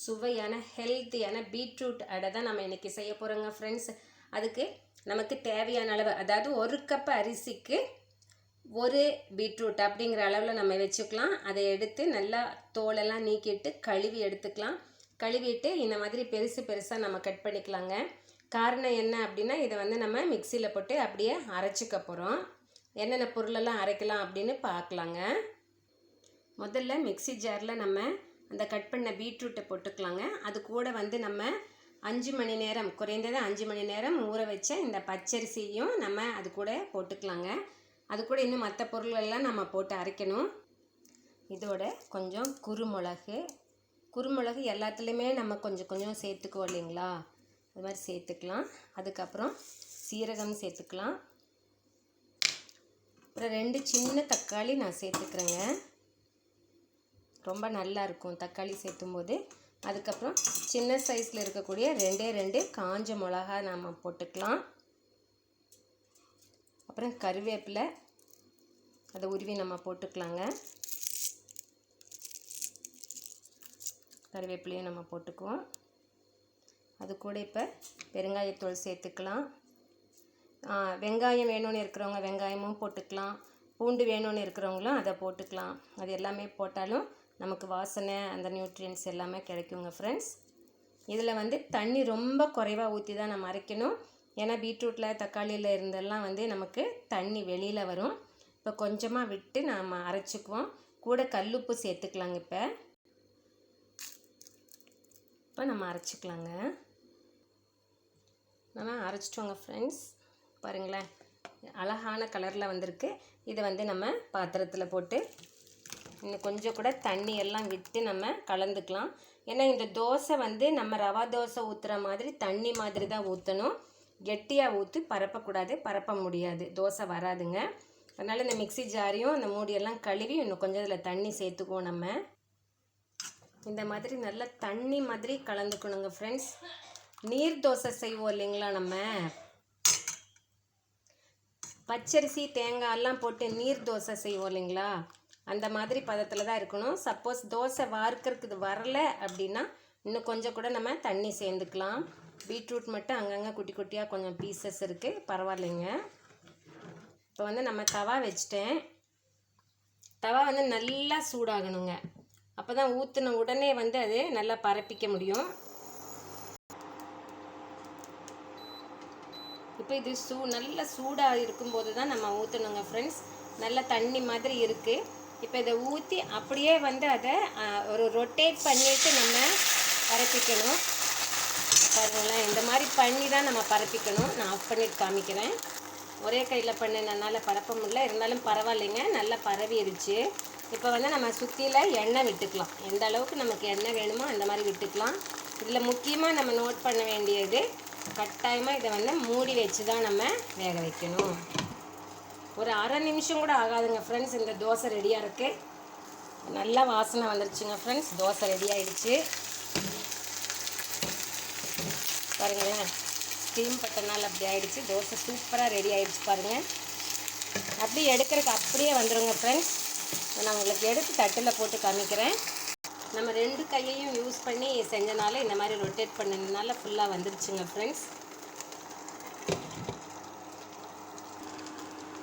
சுவையான ஹெல்த்தியான பீட்ரூட் அடை தான் நம்ம இன்றைக்கி செய்ய போகிறோங்க ஃப்ரெண்ட்ஸ். அதுக்கு நமக்கு தேவையான அளவு, அதாவது 1 கப் அரிசிக்கு 1 பீட்ரூட் அப்படிங்கிற அளவில் நம்ம வச்சுக்கலாம். அதை எடுத்து நல்லா தோலெல்லாம் நீக்கிட்டு கழுவி எடுத்துக்கலாம். கழுவிட்டு இந்த மாதிரி பெருசாக நம்ம கட் பண்ணிக்கலாங்க. காரணம் என்ன அப்படின்னா, இதை நம்ம மிக்சியில் போட்டு அப்படியே அரைச்சிக்க போகிறோம். என்னென்ன பொருளெல்லாம் அரைக்கலாம் அப்படின்னு பார்க்கலாங்க. முதல்ல மிக்சி ஜாரில் நம்ம அந்த கட் பண்ண பீட்ரூட்டை போட்டுக்கலாங்க. அது கூட நம்ம 5 மணி நேரம், குறைந்தது 5 மணி நேரம் ஊற வச்ச இந்த பச்சரிசியும் நம்ம அது கூட போட்டுக்கலாங்க. அது கூட இன்னும் மற்ற பொருளெல்லாம் நம்ம போட்டு அரைக்கணும். இதோட கொஞ்சம் குருமிளகு எல்லாத்துலேயுமே நம்ம கொஞ்சம் சேர்த்துக்குவோம் இல்லைங்களா, அது மாதிரி சேர்த்துக்கலாம். அதுக்கப்புறம் சீரகம் சேர்த்துக்கலாம். அப்புறம் 2 சின்ன தக்காளி நான் சேர்த்துக்கிறேங்க. ரொம்ப நல்லா இருக்கும் தக்காளி சேர்த்தும் போது. அதுக்கப்புறம் சின்ன சைஸில் இருக்கக்கூடிய 2 காஞ்ச மிளகா நாம் போட்டுக்கலாம். அப்புறம் கருவேப்பிலை, அதை உருவி நம்ம போட்டுக்கலாங்க. கருவேப்பிலையும் நம்ம போட்டுக்குவோம். அது கூட இப்போ பெருங்காயத்தூள் சேர்த்துக்கலாம். வெங்காயம் வேணும்னு இருக்கிறவங்க வெங்காயமும் போட்டுக்கலாம். பூண்டு வேணும்னு இருக்கிறவங்களும் அதை போட்டுக்கலாம். அது எல்லாமே போட்டாலும் நமக்கு வாசனை, அந்த நியூட்ரியன்ஸ் எல்லாமே கிடைக்குங்க ஃப்ரெண்ட்ஸ். இதில் தண்ணி ரொம்ப குறைவாக ஊற்றி தான் நம்ம அரைக்கணும். ஏன்னா பீட்ரூட்டில் தக்காளியில் இருந்தெல்லாம் நமக்கு தண்ணி வெளியில் வரும். இப்போ கொஞ்சமாக விட்டு நாம் அரைச்சிக்குவோம். கூட கல்லுப்பு சேர்த்துக்கலாங்க. இப்போ நம்ம அரைச்சிக்கலாங்க. நம்ம அரைச்சிட்டோங்க ஃப்ரெண்ட்ஸ். பாருங்களேன், அழகான கலரில் வந்திருக்கு. இதை நம்ம பாத்திரத்தில் போட்டு இன்னும் கொஞ்சம் கூட தண்ணி எல்லாம் விட்டு நம்ம கலந்துக்கலாம். ஏன்னா இந்த தோசை நம்ம ரவா தோசை ஊற்றுற மாதிரி தண்ணி மாதிரி தான் ஊற்றணும். கெட்டியாக ஊற்றி பரப்பக்கூடாது, பரப்ப முடியாது, தோசை வராதுங்க. அதனால் இந்த மிக்சி ஜாரையும் அந்த மூடியெல்லாம் கழுவி இன்னும் கொஞ்சம் இதில் தண்ணி சேர்த்துக்குவோம். நம்ம இந்த மாதிரி நல்லா தண்ணி மாதிரி கலந்துக்கணுங்க ஃப்ரெண்ட்ஸ். நீர் தோசை செய்வோம் இல்லைங்களா, நம்ம பச்சரிசி தேங்காயெல்லாம் போட்டு நீர் தோசை செய்வோம் இல்லைங்களா, அந்த மாதிரி பதத்தில் தான் இருக்கணும். சப்போஸ் தோசை வார்க்கறதுக்கு இது வரலை அப்படின்னா இன்னும் கொஞ்சம் கூட நம்ம தண்ணி சேர்ந்துக்கலாம். பீட்ரூட் மட்டும் அங்கங்கே குட்டி குட்டியாக கொஞ்சம் பீசஸ் இருக்குது, பரவாயில்லைங்க. இப்போ நம்ம தவா வச்சுட்டேன். தவா நல்லா சூடாகணுங்க. அப்போ தான் ஊற்றின உடனே அது நல்லா பரப்பிக்க முடியும். இப்போ இது நல்லா சூடாக இருக்கும்போது தான் நம்ம ஊற்றணுங்க ஃப்ரெண்ட்ஸ். நல்லா தண்ணி மாதிரி இருக்குது. இப்போ இதை ஊற்றி அப்படியே அதை ஒரு ரொட்டேட் பண்ணிவிட்டு நம்ம பரப்பிக்கணும். பாருங்களேன், இந்த மாதிரி பண்ணி தான் நம்ம பரப்பிக்கணும். நான் ஆஃப் பண்ணிட்டு காமிக்கிறேன். ஒரே கையில் பண்ணினால பரப்ப முடியல, இருந்தாலும் பரவாயில்லைங்க, நல்லா பரவிடுச்சு. இப்போ நம்ம சுற்றியில் எண்ணெய் விட்டுக்கலாம். எந்த அளவுக்கு நமக்கு எண்ணெய் வேணுமோ அந்த மாதிரி விட்டுக்கலாம். இதில் முக்கியமாக நம்ம நோட் பண்ண வேண்டியது, கட்டாயமாக இதை மூடி வச்சு தான் நம்ம வேக வைக்கணும். ஒரு அரை நிமிஷம் கூட ஆகாதுங்க ஃப்ரெண்ட்ஸ். இந்த தோசை ரெடியாக இருக்குது. நல்லா வாசனை வந்துருச்சுங்க ஃப்ரெண்ட்ஸ். தோசை ரெடி ஆகிடுச்சு. பாருங்களேன், ஸ்டீம் பட்டனால அப்படி ஆகிடுச்சு. தோசை சூப்பராக ரெடி ஆகிடுச்சு பாருங்கள். அப்படி எடுக்கிறதுக்கு அப்படியே வந்துடுங்க ஃப்ரெண்ட்ஸ். நான் உங்களுக்கு எடுத்து தட்டில் போட்டு காமிக்கிறேன். நம்ம 2 கையையும் யூஸ் பண்ணி செஞ்சனால இந்த மாதிரி ரொட்டேட் பண்ணதுனால ஃபுல்லாக வந்துருச்சுங்க ஃப்ரெண்ட்ஸ்.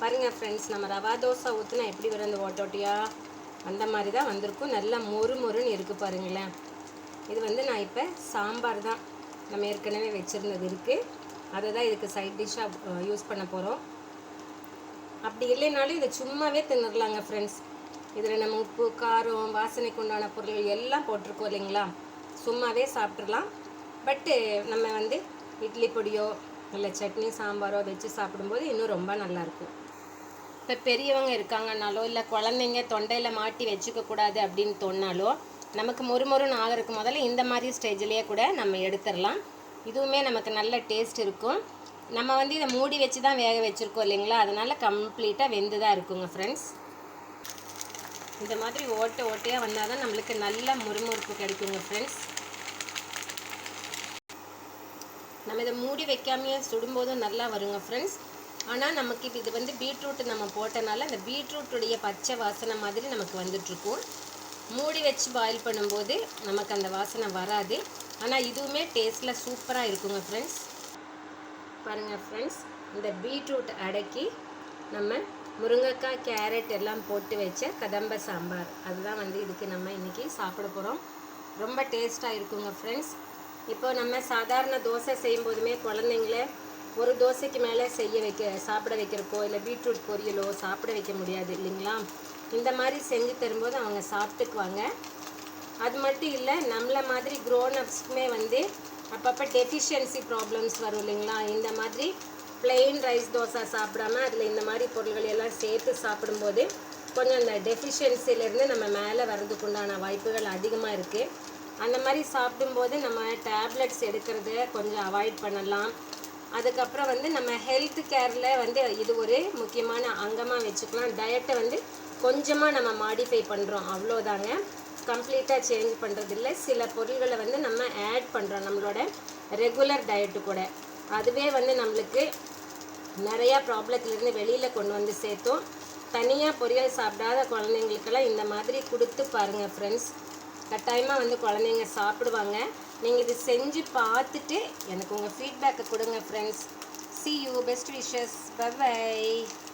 பாருங்கள் ஃப்ரெண்ட்ஸ், நம்ம ரவா தோசை ஊற்றினா எப்படி வரும், அந்த ஓட்டோட்டியா அந்த மாதிரி தான் வந்திருக்கும். நல்லா மொறுன்னு இருக்குது பாருங்களேன். இது நான் இப்போ சாம்பார் தான் நம்ம ஏற்கனவே வச்சுருந்தது இருக்குது, அதை தான் இதுக்கு சைட் டிஷ்ஷாக யூஸ் பண்ண போகிறோம். அப்படி இல்லைனாலும் இதை சும்மாவே தின்னுடலாங்க ஃப்ரெண்ட்ஸ். இதில் நம்ம உப்பு, காரம், வாசனைக்கு உண்டான பொருள் எல்லாம் போட்டிருக்கோம் இல்லைங்களா, சும்மாவே சாப்பிட்றலாம். பட்டு நம்ம இட்லி பொடியோ இல்லை சட்னி சாம்பாரோ வச்சு சாப்பிடும்போது இன்னும் ரொம்ப நல்லாயிருக்கும். இப்போ பெரியவங்க இருக்காங்கன்னாலோ இல்லை குழந்தைங்க தொண்டையில் மாட்டி வச்சுக்கக்கூடாது அப்படின்னு தோணினாலோ நமக்கு மொறுன்னு ஆகிறதுக்கு முதல்ல இந்த மாதிரி ஸ்டேஜ்லேயே கூட நம்ம எடுத்துடலாம். இதுவுமே நமக்கு நல்ல டேஸ்ட் இருக்கும். நம்ம இதை மூடி வச்சு தான் வேக வச்சுருக்கோம் இல்லைங்களா, அதனால் கம்ப்ளீட்டாக வெந்து தான் இருக்குங்க ஃப்ரெண்ட்ஸ். இந்த மாதிரி ஓட்டையாக வந்தால் தான் நம்மளுக்கு நல்ல முறுமுறுப்பு கிடைக்குங்க ஃப்ரெண்ட்ஸ். நம்ம இதை மூடி வைக்காமையே சுடும்போதும் நல்லா வருங்க ஃப்ரெண்ட்ஸ். ஆனால் நமக்கு இது பீட்ரூட்டு நம்ம போட்டனால அந்த பீட்ரூட்டுடைய பச்சை வாசனை மாதிரி நமக்கு வந்துட்டுருக்கும். மூடி வச்சு பாயில் பண்ணும்போது நமக்கு அந்த வாசனை வராது. ஆனால் இதுவுமே டேஸ்ட்டில் சூப்பராக இருக்குங்க ஃப்ரெண்ட்ஸ். பாருங்கள் ஃப்ரெண்ட்ஸ், இந்த பீட்ரூட் அடக்கி நம்ம முருங்கைக்காய் கேரட் எல்லாம் போட்டு வச்ச கதம்ப சாம்பார், அதுதான் வந்து இதுக்கு நம்ம இன்றைக்கி சாப்பிட போகிறோம். ரொம்ப டேஸ்ட்டாக இருக்குங்க ஃப்ரெண்ட்ஸ். இப்போ நம்ம சாதாரண தோசை செய்யும்போதுமே குழந்தைங்கள ஒரு தோசைக்கு மேலே சாப்பிட வைக்கிறப்போ இல்லை பீட்ரூட் பொரியலோ சாப்பிட வைக்க முடியாது இல்லைங்களா. இந்த மாதிரி செஞ்சு தரும்போது அவங்க சாப்பிட்டுக்குவாங்க. அது மட்டும் இல்லை, நம்மளை மாதிரி க்ரோனப்ஸ்க்குமே வந்து அப்பப்போ டெஃபிஷியன்சி ப்ராப்ளம்ஸ் வரும் இல்லைங்களா. இந்த மாதிரி பிளெயின் ரைஸ் தோசை சாப்பிடாம அதில் இந்த மாதிரி பொருள்கள் எல்லாம் சேர்த்து சாப்பிடும்போது கொஞ்சம் அந்த டெஃபிஷியன்சிலேருந்து நம்ம மேலே வர்றதுக்குண்டான வாய்ப்புகள் அதிகமாக இருக்குது. அந்த மாதிரி சாப்பிடும்போது நம்ம டேப்லெட்ஸ் எடுக்கிறத கொஞ்சம் அவாய்ட் பண்ணலாம். அதுக்கப்புறம் வந்து நம்ம ஹெல்த் கேரில் வந்து இது ஒரு முக்கியமான அங்கமாக வச்சுக்கலாம். டயட்டை வந்து கொஞ்சமாக நம்ம மாடிஃபை பண்ணுறோம், அவ்வளோதாங்க. கம்ப்ளீட்டாக சேஞ்ச் பண்ணுறதில்ல. சில பொருள்களை வந்து நம்ம ஆட் பண்ணுறோம் நம்மளோட ரெகுலர் டயட்டு கூட. அதுவே வந்து நம்மளுக்கு நிறையா ப்ராப்ளத்துலேருந்து வெளியில் கொண்டு வந்து சேர்த்தோம். தனியாக பொரியல் சாப்பிடாத குழந்தைங்களுக்கெல்லாம் இந்த மாதிரி கொடுத்து பாருங்கள் ஃப்ரெண்ட்ஸ். கட்டாயமாக வந்து குழந்தைங்க சாப்பிடுவாங்க. நீங்கள் இது செஞ்சு பார்த்துட்டு எனக்கு உங்கள் ஃபீட்பேக்கை கொடுங்க friends. See you, best wishes, bye bye.